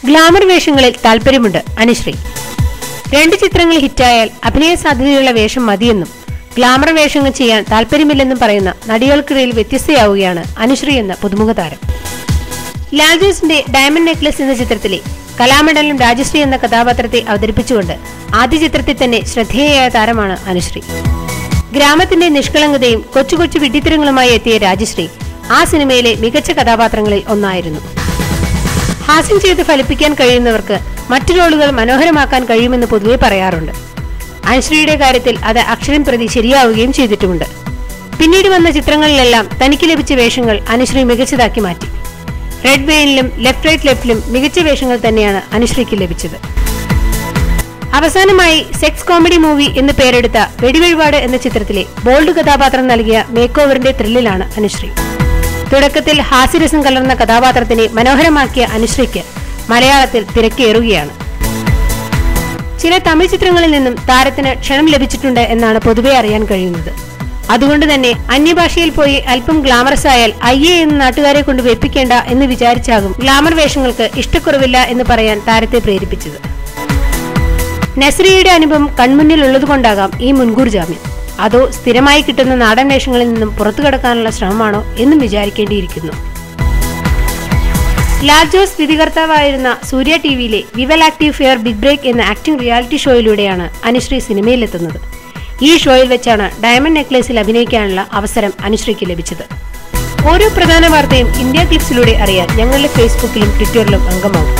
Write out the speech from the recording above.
Glamour വേഷങ്ങളിൽ താല്പര്യമുണ്ട് അനുശ്രീ. 2 ചിത്രങ്ങൾ ഹിറ്റായാൽ അഭിനയ സാധ്യതയുള്ള വേഷം മതിയെന്നും ഗ്ലാമർ വേഷങ്ങൾ ചെയ്യാൻ താല്പര്യമില്ലെന്നും പറയുന്ന നടികൾക്കിടയിൽ വ്യത്യസ്തയാവുകയാണ് അനുശ്രീ എന്ന പുതുമുഖ താരം. ലാൽ ജോസിന്റെ ഡയമണ്ട് നെക്ലസ് എന്ന ചിത്രത്തിലെ കലാമണ്ഡലം രാജശ്രീ എന്ന കഥാപാത്രത്തെ അവതരിപ്പിച്ചുകൊണ്ട് ആദ്യ ചിത്രത്തിൽ തന്നെ ശ്രദ്ധേയയായ താരമാണ് അനുശ്രീ. ഗ്രാമത്തിന്റെ നിഷ്കളങ്കതയും കൊച്ചു കൊച്ചു വിഡ്ഢിത്തരങ്ങളുമായി എത്തിയ രാജശ്രീ ആ സിനിമയിലെ മികച്ച കഥാപാത്രങ്ങളിൽ ഒന്നായിരുന്നു. ഹാസ്യം ചെയ്ത് ഫലിപ്പിക്കാൻ കഴിയുന്നവർക്ക് മറ്റു റോളുകൾ മനോഹരമാക്കാൻ കഴിയുമെന്ന് പൊതുവെ പറയാറുണ്ട്. അനുശ്രീയുടെ കാര്യത്തിൽ അത് അക്ഷരം പ്രതി ശരിയാവുകയും ചെയ്തിട്ടുമുണ്ട്. പിന്നീട് വന്ന ചിത്രങ്ങളിലെല്ലാം തനിക്ക് ലഭിച്ച വേഷങ്ങൾ അനുശ്രീ മികച്ചതാക്കി മാറ്റി. റെഡ് വെയിനിലും ലെഫ്റ്റ് റൈറ്റ് ലെഫ്റ്റിലും മികച്ച വേഷങ്ങൾ തന്നെയാണ് അനുശ്രീക്ക് ലഭിച്ചത്. അവസാനമായി സെക്സ് കോമഡി മൂവി എന്ന് പേരെടുത്ത വെടിവഴിപാട് എന്ന ചിത്രത്തിലെ ബോൾഡ് കഥാപാത്രം നൽകിയ മേക്ക് ഓവറിന്റെ ത്രില്ലിലാണ് അനുശ്രീ. തുടക്കത്തിൽ ഹാസ്യരസം കലർന്ന കഥാപാത്രത്തിനെ മനോഹരമാക്കിയ അനുശ്രീക്ക് മലയാളത്തിൽ തിരക്കേറുകയാണ്. ചില തമിഴ് ചിത്രങ്ങളിൽ നിന്നും താരത്തിന് ക്ഷണം ലഭിച്ചിട്ടുണ്ട് എന്നാണ് പൊതുവെ അറിയാൻ കഴിയുന്നത്. അതുകൊണ്ട് തന്നെ അന്യഭാഷയിൽ പോയി അല്പം ഗ്ലാമറസ് ആയാൽ അയ്യേ എന്ന് നാട്ടുകാരെ കൊണ്ട് വെപ്പിക്കേണ്ട എന്ന് വിചാരിച്ചാകും ഗ്ലാമർ വേഷങ്ങൾക്ക് ഇഷ്ടക്കുറവില്ല എന്ന് പറയാൻ താരത്തെ പ്രേരിപ്പിച്ചത്. നസ്രിയയുടെ അനുഭവം കൺമുന്നിൽ ഉള്ളതുകൊണ്ടാകാം ഈ മുൻകൂർ ജാമ്യം. അതോ സ്ഥിരമായി കിട്ടുന്ന നാടൻ വേഷങ്ങളിൽ നിന്നും പുറത്തു കടക്കാനുള്ള ശ്രമമാണോ എന്നും വിചാരിക്കേണ്ടിയിരിക്കുന്നു. ലാൽ ജോസ് വിധികർത്താവായിരുന്ന സൂര്യ ടിവിയിലെ വിവൽ ആക്റ്റീവ് ഫെയർ ബിഗ് ബ്രേക്ക് എന്ന ആക്ടിംഗ് റിയാലിറ്റി ഷോയിലൂടെയാണ് അനുശ്രീ സിനിമയിലെത്തുന്നത്. ഈ ഷോയിൽ വെച്ചാണ് ഡയമണ്ട് നെക്ലേസിൽ അഭിനയിക്കാനുള്ള അവസരം അനുശ്രീക്ക് ലഭിച്ചത്. ഓരോ പ്രധാന വാർത്തയും ഇന്ത്യ ക്ലിപ്സിലൂടെ അറിയാൻ ഞങ്ങളുടെ ഫേസ്ബുക്കിലും ട്വിറ്ററിലും അംഗമാകും.